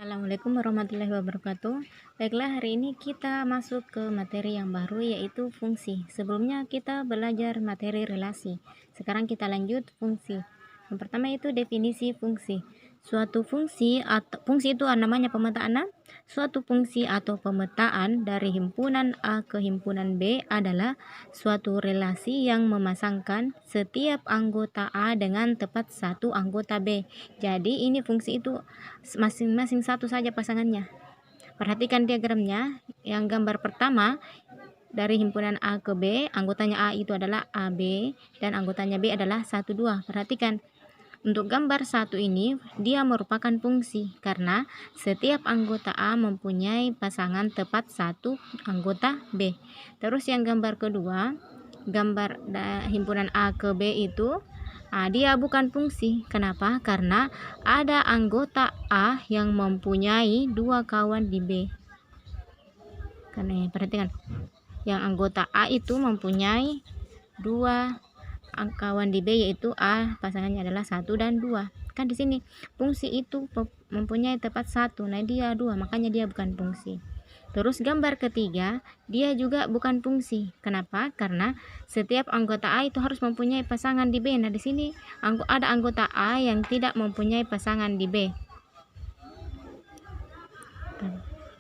Assalamualaikum warahmatullahi wabarakatuh. Baiklah, hari ini kita masuk ke materi yang baru, yaitu fungsi. Sebelumnya kita belajar materi relasi. Sekarang kita lanjut fungsi. Yang pertama itu definisi fungsi. Suatu fungsi atau fungsi itu namanya pemetaan. Suatu fungsi atau pemetaan dari himpunan A ke himpunan B adalah suatu relasi yang memasangkan setiap anggota A dengan tepat satu anggota B. Jadi ini fungsi itu masing-masing satu saja pasangannya. Perhatikan diagramnya. Yang gambar pertama, dari himpunan A ke B, anggotanya A itu adalah AB dan anggotanya B adalah 1, 2. Perhatikan, untuk gambar 1 ini dia merupakan fungsi karena setiap anggota A mempunyai pasangan tepat satu anggota B. Terus yang gambar kedua, gambar himpunan A ke B itu dia bukan fungsi. Kenapa? Karena ada anggota A yang mempunyai 2 kawan di B. Karena perhatikan, yang anggota A itu mempunyai 2 kawan di B, yaitu A pasangannya adalah 1 dan 2. Kan di sini fungsi itu mempunyai tepat 1, nah dia 2, makanya dia bukan fungsi. Terus gambar ketiga, dia juga bukan fungsi. Kenapa? Karena setiap anggota A itu harus mempunyai pasangan di B. Nah di sini ada anggota A yang tidak mempunyai pasangan di B.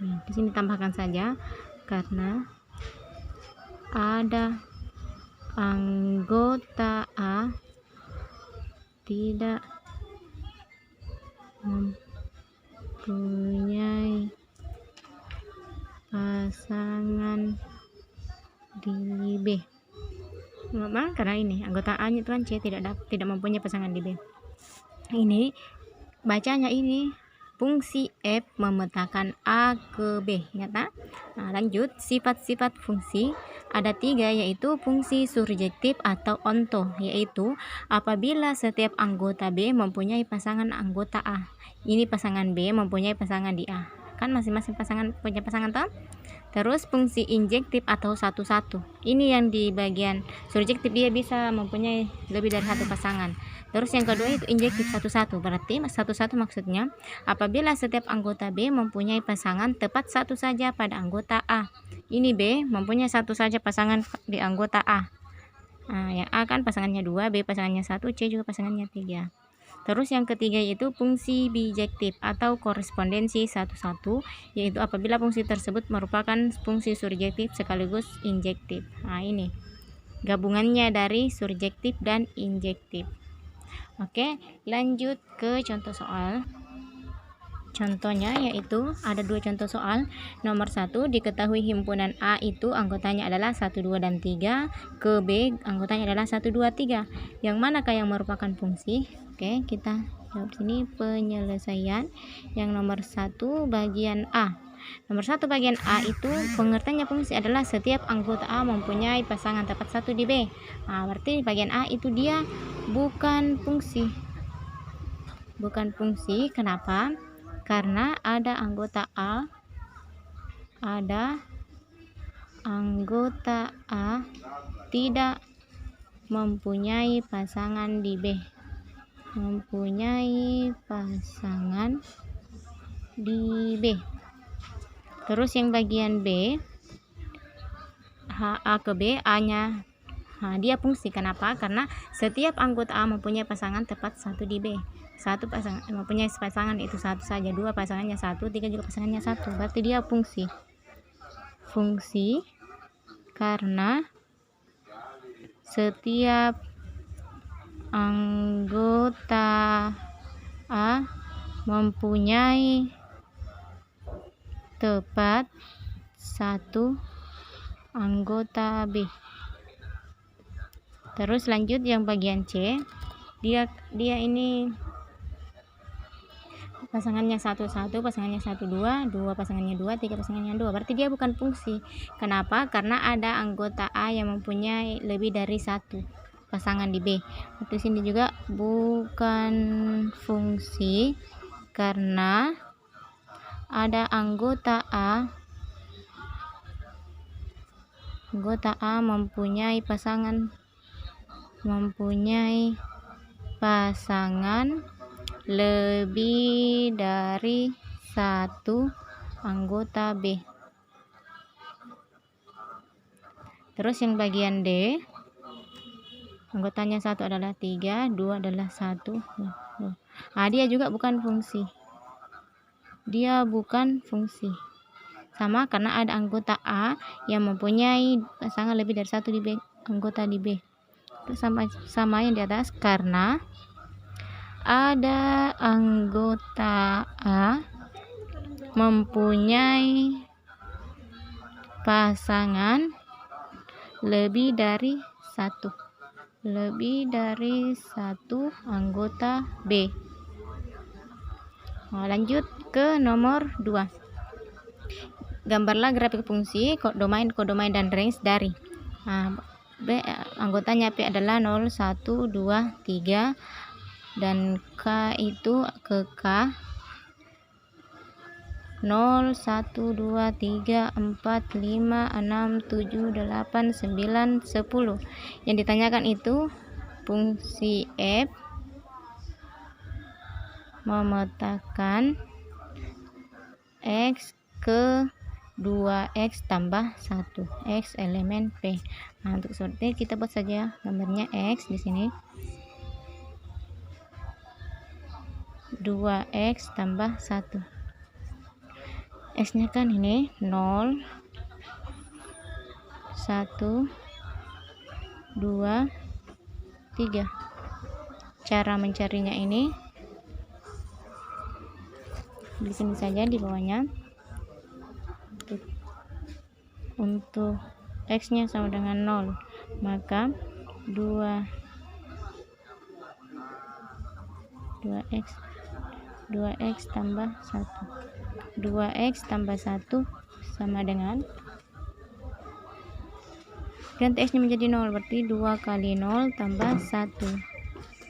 Di sini tambahkan saja, karena ada anggota A tidak mempunyai pasangan di B. Mengapa? Karena ini anggota A itu kan C tidak mempunyai pasangan di B. Ini bacanya ini fungsi F memetakan A ke B. Ingat? Nah, lanjut sifat-sifat fungsi. Ada 3, yaitu fungsi surjektif atau onto, yaitu apabila setiap anggota B mempunyai pasangan anggota A. Ini pasangan B mempunyai pasangan di A. Kan masing-masing pasangan punya pasangan toh? Terus fungsi injektif atau satu-satu. Ini yang di bagian surjektif, dia bisa mempunyai lebih dari satu pasangan. Terus yang kedua itu injektif satu-satu. Berarti satu-satu maksudnya apabila setiap anggota B mempunyai pasangan tepat satu saja pada anggota A. Ini B mempunyai satu saja pasangan di anggota A. Nah, yang A kan pasangannya 2, B pasangannya 1, C juga pasangannya 3. Terus yang ketiga yaitu fungsi bijektif atau korespondensi satu-satu, yaitu apabila fungsi tersebut merupakan fungsi surjektif sekaligus injektif. Nah, ini gabungannya dari surjektif dan injektif. Oke, lanjut ke contoh soal. Contohnya yaitu ada 2 contoh soal. Nomor 1, diketahui himpunan A itu anggotanya adalah 1, 2, dan 3. Ke B anggotanya adalah 1, 2, 3. Yang manakah yang merupakan fungsi? Oke, kita jawab sini penyelesaian. Yang nomor 1 bagian A. Nomor 1 bagian A itu pengertiannya fungsi adalah setiap anggota A mempunyai pasangan tepat 1 di B. Nah, berarti bagian A itu dia bukan fungsi. Bukan fungsi, kenapa? Karena ada anggota A tidak mempunyai pasangan di B. Mempunyai pasangan di B. Terus yang bagian B, A ke B, A-nya dia fungsi. Kenapa? Karena setiap anggota A mempunyai pasangan tepat 1 di B. 1 pasangan mempunyai pasangan itu 1 saja, 2 pasangannya 1, 3 juga pasangannya 1. Berarti dia fungsi. Fungsi karena setiap anggota A mempunyai tepat 1 anggota B. Terus lanjut yang bagian C, dia ini pasangannya 1, 1, pasangannya 1, 2, 2 pasangannya 2, 3 pasangannya 2. Berarti dia bukan fungsi. Kenapa? Karena ada anggota A yang mempunyai lebih dari 1 pasangan di B. Di sini juga bukan fungsi karena ada anggota A mempunyai pasangan lebih dari 1 anggota B. Terus yang bagian D, anggotanya 1 adalah 3, 2 adalah 1. Dia juga bukan fungsi. Dia bukan fungsi. Sama karena ada anggota A yang mempunyai pasangan lebih dari 1 di B, anggota di B. Itu sama yang di atas karena ada anggota A mempunyai pasangan lebih dari 1 anggota B. Lanjut ke nomor 2. Gambarlah grafik fungsi, kodomain, dan range dari B. Anggotanya P adalah 0, 1, 2, 3 dan K itu ke K 0, 1, 2, 3, 4, 5, 6, 7, 8, 9, 10. Yang ditanyakan itu fungsi F memetakan X ke 2X tambah 1, X elemen P. Untuk seperti kita buat saja gambarnya X di sini. 2X tambah 1. X-nya kan ini 0, 1, 2, 3. Cara mencarinya ini di sini saja di bawahnya. Untuk X-nya sama dengan 0, maka 2X tambah 1. 2X tambah 1 sama dengan, ganti X-nya menjadi 0, berarti 2 kali 0 tambah 1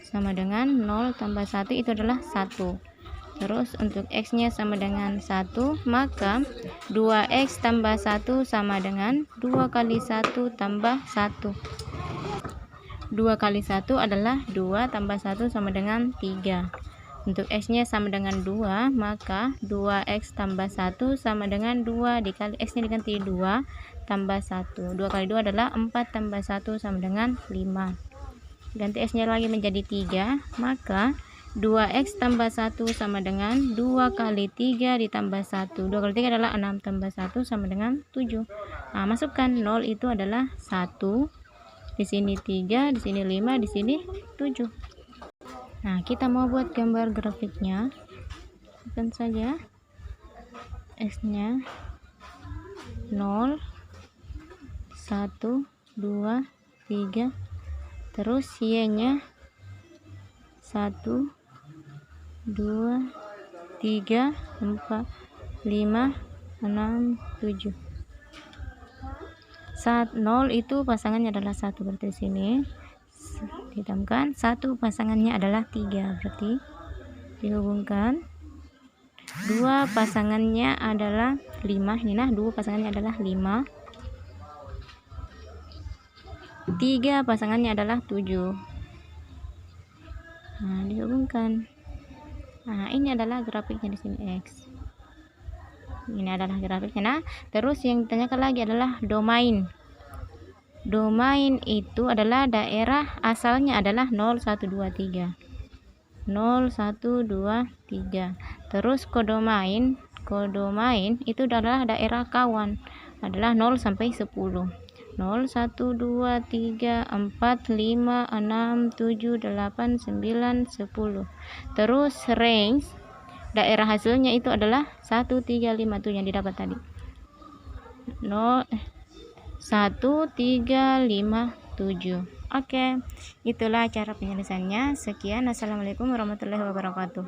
sama dengan 0 tambah 1 itu adalah 1. Terus untuk X-nya sama dengan 1, maka 2X tambah 1 sama dengan 2 kali 1 tambah 1. 2 kali 1 adalah 2 tambah 1 sama dengan 3. Untuk X-nya sama dengan 2, maka 2X tambah 1 sama dengan 2 dikali X-nya diganti 2 tambah 1. 2 kali 2 adalah 4 tambah 1 sama dengan 5. Ganti X-nya lagi menjadi 3, maka 2X tambah 1 sama dengan 2 kali 3 ditambah 1. 2 kali 3 adalah 6 tambah 1 sama dengan 7. Masukkan 0 itu adalah 1. Di sini 3, di sini 5, di sini 7. Kita mau buat gambar grafiknya. Tekan saja X-nya 0, 1, 2, 3. Terus Y-nya 1, 2, 3, 4, 5, 6, 7. 0 itu pasangannya adalah 1, berarti sini ditambahkan 1 pasangannya adalah 3, berarti dihubungkan 2 pasangannya adalah 5. Ini 2 pasangannya adalah 5. 3 pasangannya adalah 7. Dihubungkan. Ini adalah grafiknya di sini X. Ini adalah grafiknya. Terus yang ditanyakan lagi adalah domain. Domain itu adalah daerah asalnya adalah 0, 1, 2, 3. 0, 1, 2, 3. Terus kodomain itu adalah daerah kawan, adalah 0 sampai 10. 0, 1, 2, 3, 4, 5, 6, 7, 8, 9, 10. Terus range daerah hasilnya itu adalah 1, 3, 5 tuh yang didapat tadi. 1, 3, 5, 7. Oke, itulah cara penyelesaiannya. Sekian, assalamualaikum warahmatullahi wabarakatuh.